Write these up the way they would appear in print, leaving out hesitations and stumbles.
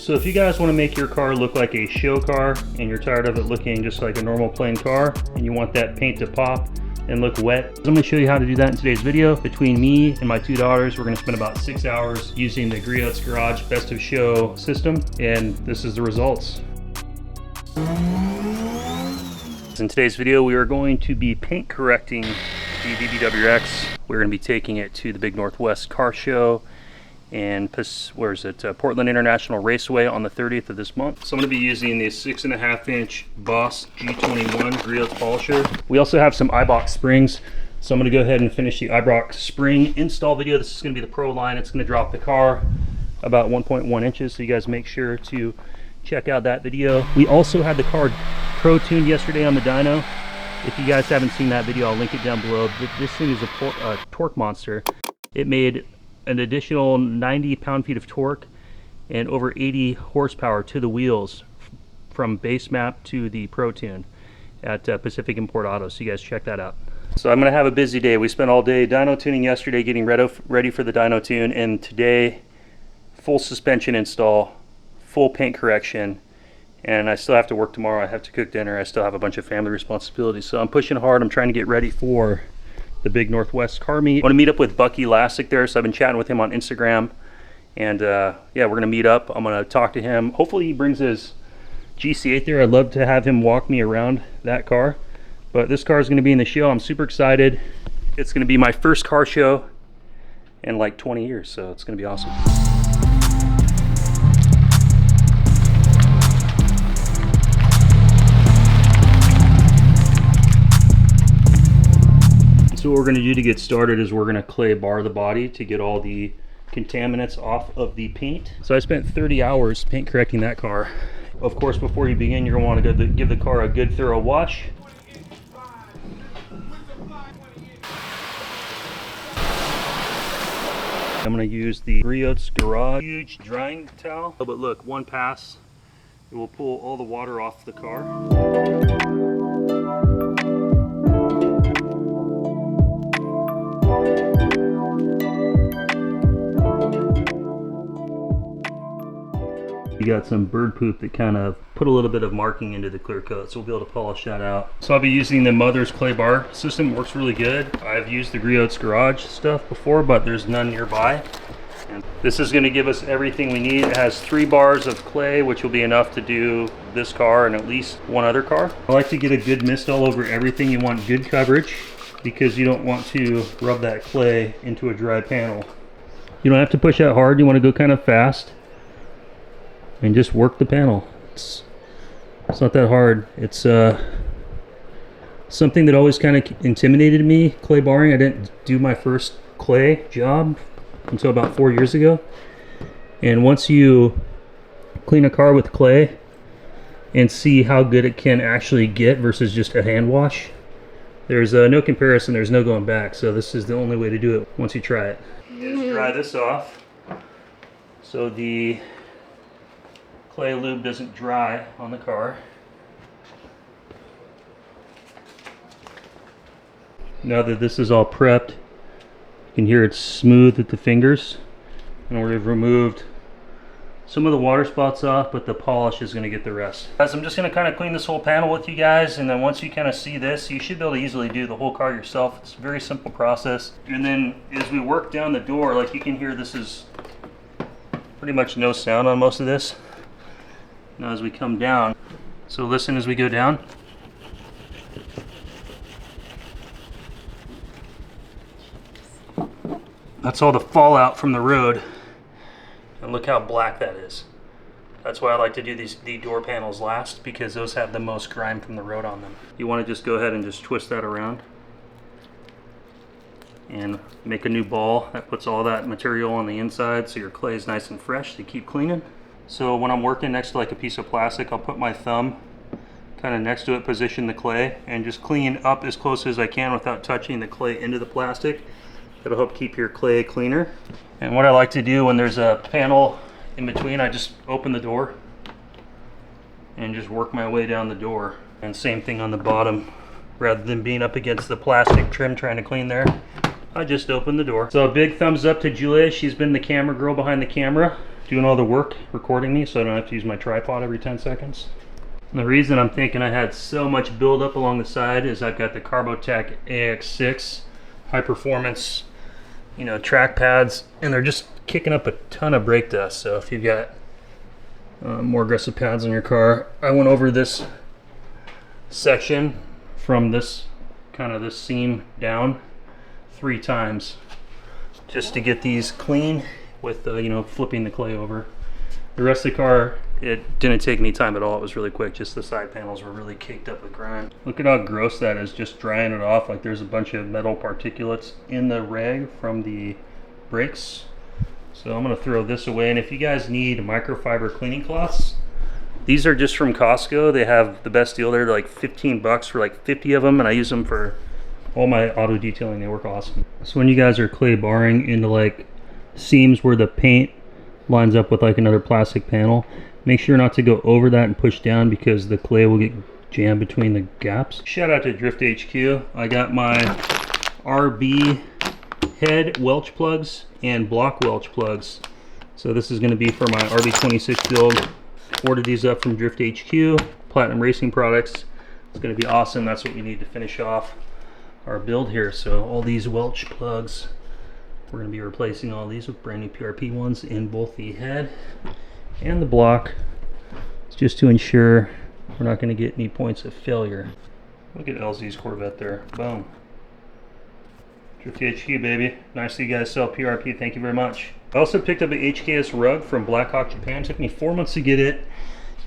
So if you guys want to make your car look like a show car and you're tired of it looking just like a normal plain car and you want that paint to pop and look wet, I'm going to show you how to do that in today's video. Between me and my two daughters, we're going to spend about 6 hours using the Griot's Garage Best of Show system, and this is the results. In today's video, we are going to be paint correcting the VB WRX. We're going to be taking it to the Big Northwest Car Show and Portland International Raceway on the 30th of this month. So I'm going to be using the 6.5-inch Boss G21 Griot's polisher. We also have some iBox springs, so I'm going to go ahead and finish the iBox spring install video. This is going to be the Pro line. It's going to drop the car about 1.1 inches, so you guys make sure to check out that video. We also had the car Pro tuned yesterday on the dyno. If you guys haven't seen that video, I'll link it down below. This thing is a torque monster. It made an additional 90 pound-feet of torque and over 80 horsepower to the wheels from base map to the Pro Tune at Pacific Import Auto, so you guys check that out. So I'm going to have a busy day. We spent all day dyno tuning yesterday, getting ready for the dyno tune, and today full suspension install, full paint correction, and I still have to work tomorrow. I have to cook dinner. I still have a bunch of family responsibilities, so I'm pushing hard. I'm trying to get ready for the Big Northwest car meet. I want to meet up with Bucky Lasik there, so I've been chatting with him on Instagram, and yeah, we're going to meet up. I'm going to talk to him. Hopefully he brings his GC8 there. I'd love to have him walk me around that car, but this car is going to be in the show. I'm super excited. It's going to be my first car show in like 20 years, so it's going to be awesome. So what we're going to do to get started is we're going to clay bar the body to get all the contaminants off of the paint. So I spent 30 hours paint correcting that car. Of course, before you begin, you're going to want to give the car a good thorough wash. I'm going to use the Griot's Garage huge drying towel. But look, one pass, it will pull all the water off the car. You got some bird poop that kind of put a little bit of marking into the clear coat, so we'll be able to polish that out. So I'll be using the Mother's clay bar system. It works really good. I've used the Griot's Garage stuff before, but there's none nearby. And this is going to give us everything we need. It has 3 bars of clay, which will be enough to do this car and at least one other car. I like to get a good mist all over everything. You want good coverage because you don't want to rub that clay into a dry panel. You don't have to push out hard. You want to go kind of fast and just work the panel. It's not that hard. It's something that always kind of intimidated me, clay barring. I didn't do my first clay job until about 4 years ago. And once you clean a car with clay and see how good it can actually get versus just a hand wash, there's no comparison, there's no going back. So this is the only way to do it once you try it. Just dry this off so the clay lube doesn't dry on the car. Now that this is all prepped, you can hear it's smooth at the fingers, and we've removed some of the water spots off, but the polish is going to get the rest. Guys, I'm just going to kind of clean this whole panel with you guys, and then once you kind of see this, you should be able to easily do the whole car yourself. It's a very simple process. And then as we work down the door, like you can hear, this is pretty much no sound on most of this. Now as we come down, so listen as we go down. That's all the fallout from the road, and look how black that is. That's why I like to do the door panels last, because those have the most grime from the road on them. You want to just go ahead and just twist that around and make a new ball that puts all that material on the inside, so your clay is nice and fresh to keep cleaning. So when I'm working next to like a piece of plastic, I'll put my thumb kind of next to it, position the clay, and just clean up as close as I can without touching the clay into the plastic. That'll help keep your clay cleaner. And what I like to do when there's a panel in between, I just open the door and just work my way down the door. And same thing on the bottom. Rather than being up against the plastic trim trying to clean there, I just open the door. So a big thumbs up to Julia. She's been the camera girl behind the camera. doing all the work, recording me so I don't have to use my tripod every 10 seconds. And the reason I'm thinking I had so much buildup along the side is I've got the Carbotech AX6 high performance, you know, track pads, and they're just kicking up a ton of brake dust. So if you've got more aggressive pads on your car, I went over this section from this this seam down 3 times just to get these clean with you know, flipping the clay over. The rest of the car, it didn't take any time at all. It was really quick. Just the side panels were really caked up with grime. Look at how gross that is, just drying it off. Like there's a bunch of metal particulates in the rag from the brakes. So I'm gonna throw this away. And if you guys need microfiber cleaning cloths, these are just from Costco. They have the best deal there. They're like 15 bucks for like 50 of them, and I use them for all my auto detailing. They work awesome. So when you guys are clay barring into like seams where the paint lines up with like another plastic panel, make sure not to go over that and push down because the clay will get jammed between the gaps. Shout out to Drift HQ. I got my RB head welch plugs and block welch plugs. So this is going to be for my RB26 build. Ordered these up from Drift HQ, Platinum Racing Products. It's going to be awesome. That's what we need to finish off our build here. So all these welch plugs, we're going to be replacing all these with brand new PRP ones in both the head and the block. It's just to ensure we're not going to get any points of failure. Look at LZ's Corvette there. Boom. Drift HQ, baby. Nice that you guys sell PRP. Thank you very much. I also picked up an HKS rug from Blackhawk Japan. It took me 4 months to get it.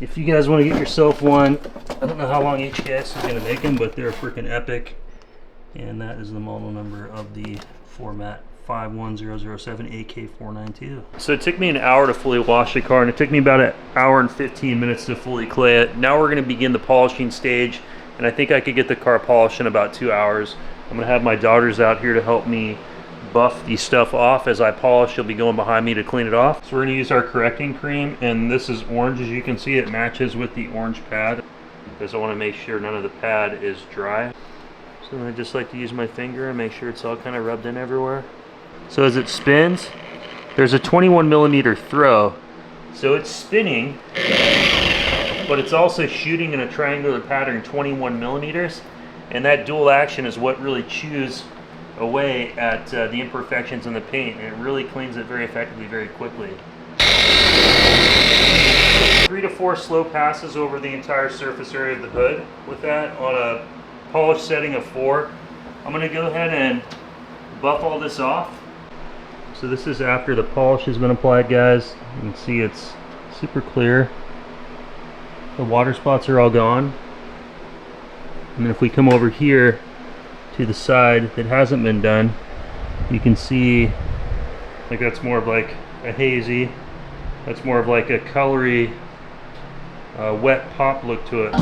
If you guys want to get yourself one, I don't know how long HKS is going to make them, but they're freaking epic. And that is the model number of the format 51007 AK492. So it took me an hour to fully wash the car, and it took me about an hour and 15 minutes to fully clay it. Now we're going to begin the polishing stage, and I think I could get the car polished in about 2 hours. I'm going to have my daughters out here to help me buff the stuff off as I polish. She'll be going behind me to clean it off. So we're going to use our correcting cream, and this is orange. As you can see, it matches with the orange pad because I want to make sure none of the pad is dry. So I just like to use my finger and make sure it's all kind of rubbed in everywhere. So as it spins, there's a 21 millimeter throw. So it's spinning, but it's also shooting in a triangular pattern 21 millimeters. And that dual action is what really chews away at the imperfections in the paint, and it really cleans it very effectively, very quickly. 3 to 4 slow passes over the entire surface area of the hood with that on a polish setting of 4. I'm going to go ahead and buff all this off. So this is after the polish has been applied, guys. You can see it's super clear. The water spots are all gone. And then if we come over here to the side that hasn't been done, you can see like that's more of like a hazy, that's more of like a colory wet pop look to it.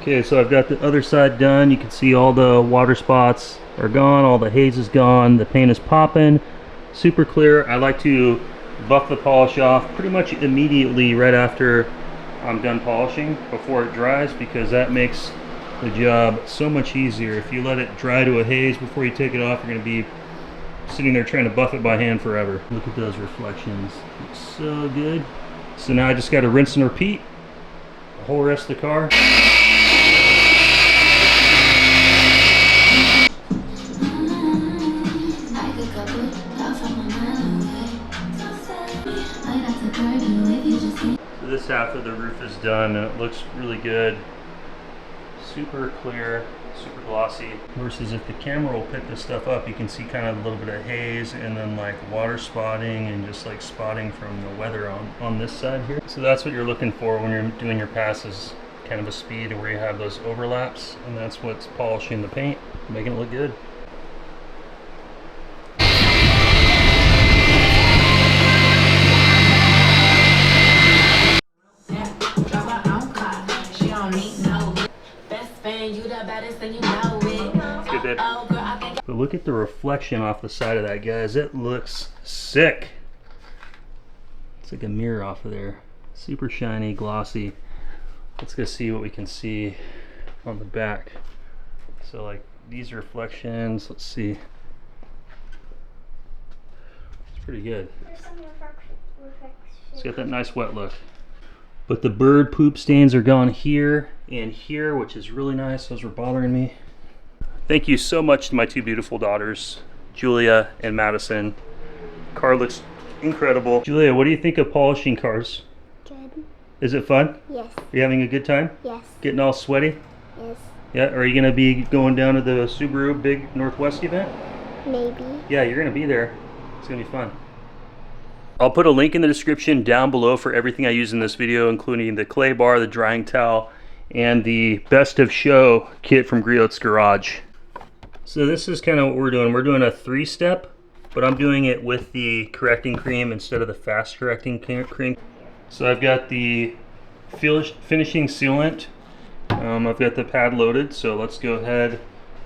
Okay, so I've got the other side done. You can see all the water spots are gone, all the haze is gone, the paint is popping, super clear. I like to buff the polish off pretty much immediately right after I'm done polishing before it dries, because that makes the job so much easier. If you let it dry to a haze before you take it off, you're going to be sitting there trying to buff it by hand forever. Look at those reflections. Looks so good. So now I just got to rinse and repeat the whole rest of the car. So this half of the roof is done and it looks really good. Super clear, super glossy. Versus if the camera will pick this stuff up, you can see kind of a little bit of haze and then like water spotting and just like spotting from the weather on this side here. So that's what you're looking for when you're doing your passes, kind of a speed where you have those overlaps, and that's what's polishing the paint, making it look good. But look at the reflection off the side of that, guys. It looks sick. It's like a mirror off of there. Super shiny, glossy. Let's go see what we can see on the back. So like these reflections, let's see. Pretty good. There's some imperfections. It's got that nice wet look. But the bird poop stains are gone here and here, which is really nice. Those were bothering me. Thank you so much to my two beautiful daughters, Julia and Madison. Car looks incredible. Julia, what do you think of polishing cars? Good. Is it fun? Yes. Are you having a good time? Yes. Getting all sweaty? Yes. Yeah, are you gonna be going down to the Subaru Big Northwest event? Maybe. Yeah, you're gonna be there. It's gonna be fun. I'll put a link in the description down below for everything I use in this video, including the clay bar, the drying towel, and the best of show kit from Griot's Garage. So this is kind of what we're doing. We're doing a 3-step, but I'm doing it with the correcting cream instead of the fast correcting cream. So I've got the finishing sealant. I've got the pad loaded, so let's go ahead.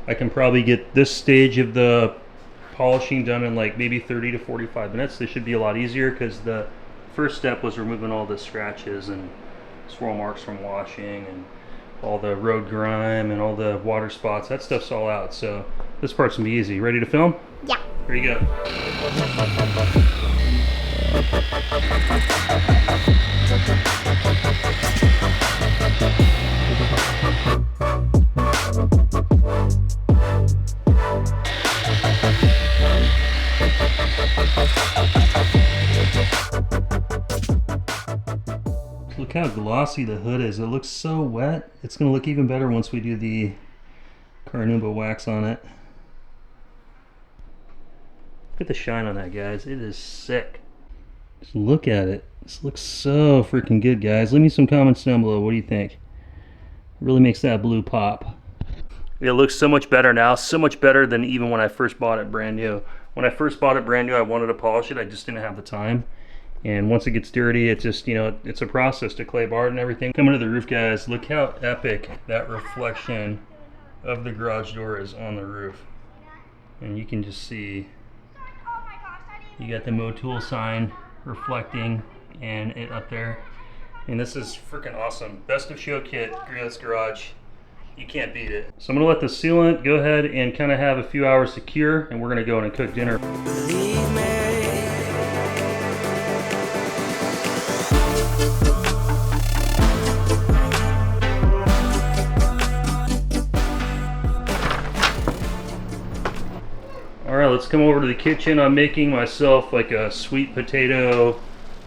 I can probably get this stage of the polishing done in like maybe 30 to 45 minutes. This should be a lot easier because the first step was removing all the scratches and swirl marks from washing and all the road grime and all the water spots. That stuff's all out, so this part's gonna be easy. Ready to film? Yeah. Here you go. Look how glossy the hood is. It looks so wet. It's going to look even better once we do the carnauba wax on it. Look at the shine on that, guys. It is sick. Just look at it. This looks so freaking good, guys. Leave me some comments down below. What do you think? It really makes that blue pop. It looks so much better now. So much better than even when I first bought it brand new. When I first bought it brand new, I wanted to polish it. I just didn't have the time. And once it gets dirty, it's just, you know, it's a process to clay bar and everything. Coming to the roof, guys, look how epic that reflection of the garage door is on the roof. And you can just see, you got the Motul sign reflecting and it up there. And this is freaking awesome. Best of show kit, Griot's Garage. You can't beat it. So I'm gonna let the sealant go ahead and kind of have a few hours to cure, and we're gonna go in and cook dinner. Believe me. Alright, let's come over to the kitchen. I'm making myself like a sweet potato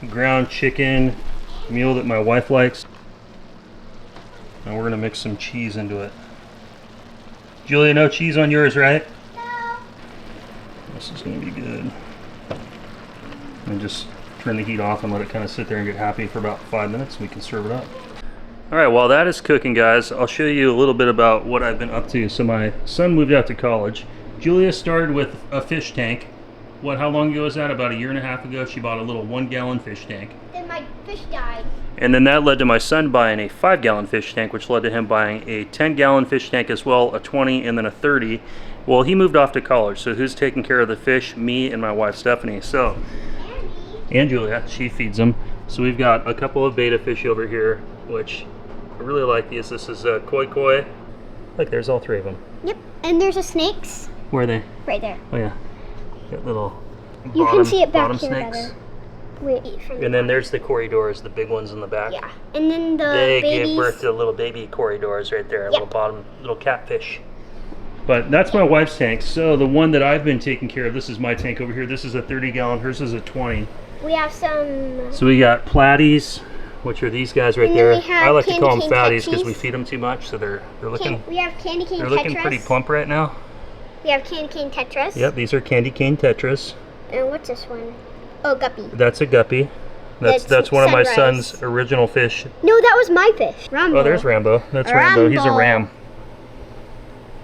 ground chicken meal that my wife likes. And we're gonna mix some cheese into it. Julia, no cheese on yours, right? No. This is gonna be good. And just turn the heat off and let it kind of sit there and get happy for about 5 minutes and we can serve it up. Alright, while that is cooking, guys, I'll show you a little bit about what I've been up to. So my son moved out to college. Julia started with a fish tank. How long ago was that? About 1.5 years ago, she bought a little 1-gallon fish tank. Then my fish died. And then that led to my son buying a 5-gallon fish tank, which led to him buying a 10-gallon fish tank as well, a 20, and then a 30. Well, he moved off to college, so who's taking care of the fish? Me and my wife, Stephanie. So, and Julia, she feeds them. So we've got a couple of betta fish over here, which I really like these. This is koi koi. Look, there's all 3 of them. Yep. And there's a snakes. Where are they? Right there. Oh yeah, got little You can see it back bottom here snakes. better. Wait, from And then there's the corridors, the big ones in the back. yeah. And then the They babies. gave birth to little baby corridors right there, Yep. little catfish. But that's my wife's tank. So the one that I've been taking care of, this is my tank over here. This is a 30-gallon, hers is a 20. We have some. So we got platies, which are these guys right And then there. we have I like to call them candy cane fatties because tetris. we feed them too much, so they're looking We have candy cane they're tetras. looking pretty plump right now. We have candy cane tetras. Yep, these are candy cane tetras. And what's this one? Oh, guppy. That's a guppy. That's That's one of my sunrise. son's original fish. No, that was my fish. Rambo. Oh, there's Rambo. That's Rambo. He's a Rambo. ram.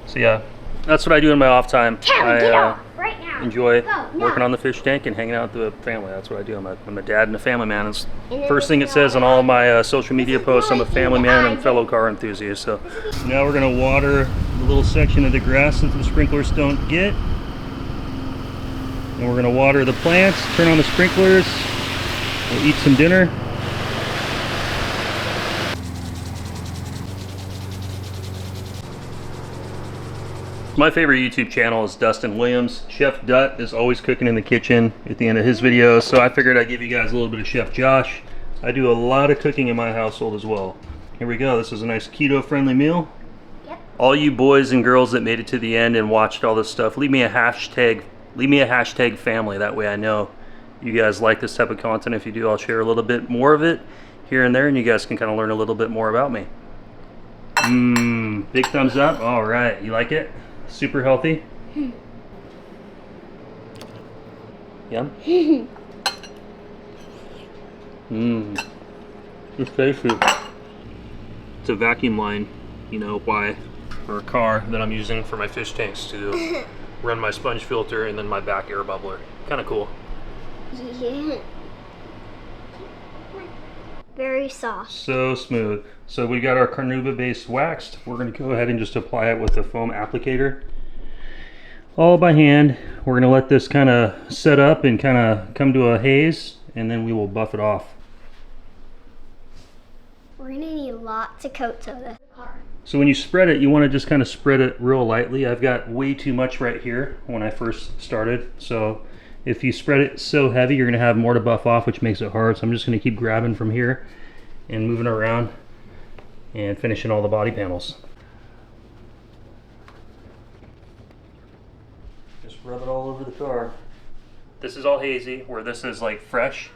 So yeah, that's what I do in my off time. Callie, get off right now. Enjoy Go, no. working on the fish tank and hanging out with the family. That's what I do. I'm a dad and a family man. It's And then first thing it this says is on all of my social media posts. I'm a noisy family man and eyes. fellow car enthusiast. So now we're gonna water the little section of the grass that the sprinklers don't get. And we're gonna water the plants, turn on the sprinklers, we'll eat some dinner. My favorite YouTube channel is Dustin Williams. Chef Dut is always cooking in the kitchen at the end of his videos, so I figured I'd give you guys a little bit of Chef Josh. I do a lot of cooking in my household as well. Here we go. This is a nice keto-friendly meal. Yep. All you boys and girls that made it to the end and watched all this stuff, leave me a hashtag family. That way I know you guys like this type of content. If you do, I'll share a little bit more of it here and there, and you guys can kind of learn a little bit more about me. Big thumbs up. All right, you like it? Super healthy. Yum. It's tasty. It's a vacuum line, you know why, for a car that I'm using for my fish tanks to run my sponge filter and then my back air bubbler. Kind of cool. Yeah. Very soft. So smooth. So we got our carnauba-based waxed. We're going to go ahead and just apply it with a foam applicator. All by hand. We're going to let this kind of set up and kind of come to a haze, and then we will buff it off. We're going to need lots of coats of the car. So when you spread it, you want to just kind of spread it real lightly. I've got way too much right here when I first started. So if you spread it so heavy, you're going to have more to buff off, which makes it hard. So I'm just going to keep grabbing from here and moving around and finishing all the body panels. Just rub it all over the car. This is all hazy, where this is like fresh,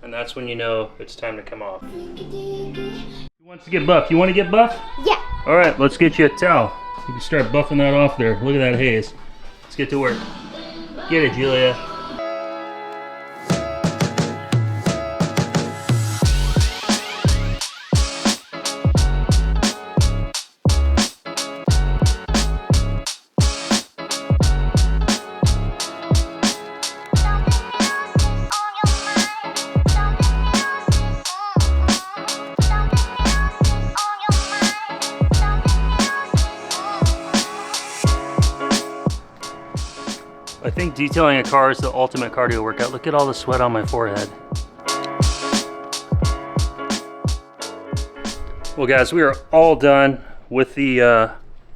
and that's when you know it's time to come off. Who wants to get buff? You want to get buff? Yeah. All right, let's get you a towel. You can start buffing that off there. Look at that haze. Let's get to work. Get it, Julia. I think detailing a car is the ultimate cardio workout. Look at all the sweat on my forehead. Well guys, we are all done with the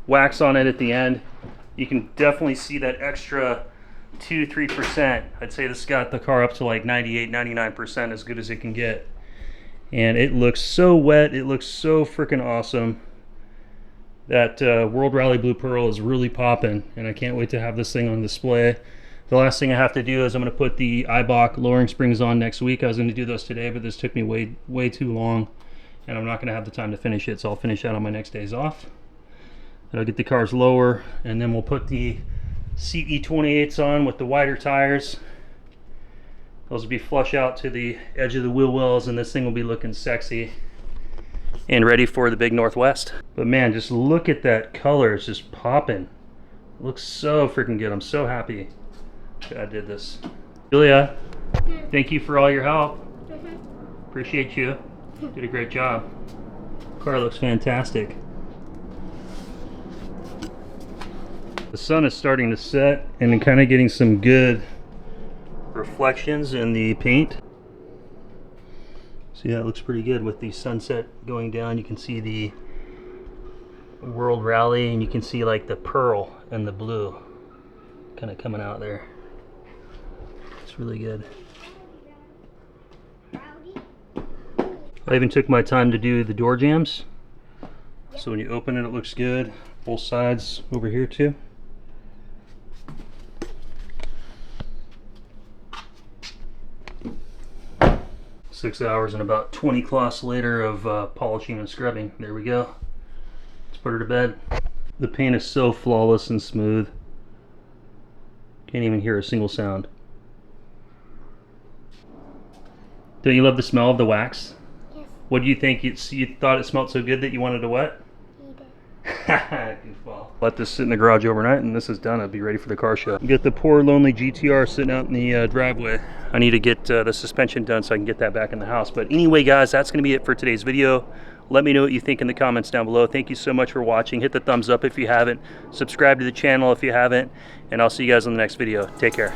wax on it at the end. You can definitely see that extra 2-3%. I'd say this got the car up to like 98-99%, as good as it can get. And it looks so wet, it looks so freaking awesome. That World Rally Blue Pearl is really popping, and I can't wait to have this thing on display. The last thing I have to do is I'm going to put the Eibach lowering springs on next week. I was going to do those today, but this took me way too long, and I'm not going to have the time to finish it, so I'll finish that on my next days off. And I'll get the cars lower, and then we'll put the CE28s on with the wider tires. Those will be flush out to the edge of the wheel wells, and this thing will be looking sexy and ready for the big Northwest. But man, just look at that color. It's just popping. It looks so freaking good. I'm so happy that I did this. Julia, thank you for all your help. Appreciate you. Did a great job. Car looks fantastic. The sun is starting to set and kind of getting some good reflections in the paint. See, that looks pretty good with the sunset going down. You can see the World Rally, and you can see like the pearl and the blue kind of coming out there. It's really good. I even took my time to do the door jambs. So when you open it, it looks good. Both sides over here too. Six hours and about 20 cloths later of polishing and scrubbing. There we go. Let's put her to bed. The paint is so flawless and smooth. Can't even hear a single sound. Don't you love the smell of the wax? Yes. What do you think? You thought it smelled so good that you wanted to what? Eat it. Goofball. Let this sit in the garage overnight, and this is done. I'll be ready for the car show. Get the poor lonely GTR sitting out in the driveway. I need to get the suspension done so I can get that back in the house. But anyway, guys, that's going to be it for today's video. Let me know what you think in the comments down below. Thank you so much for watching. Hit the thumbs up if you haven't. Subscribe to the channel if you haven't. And I'll see you guys in the next video. Take care.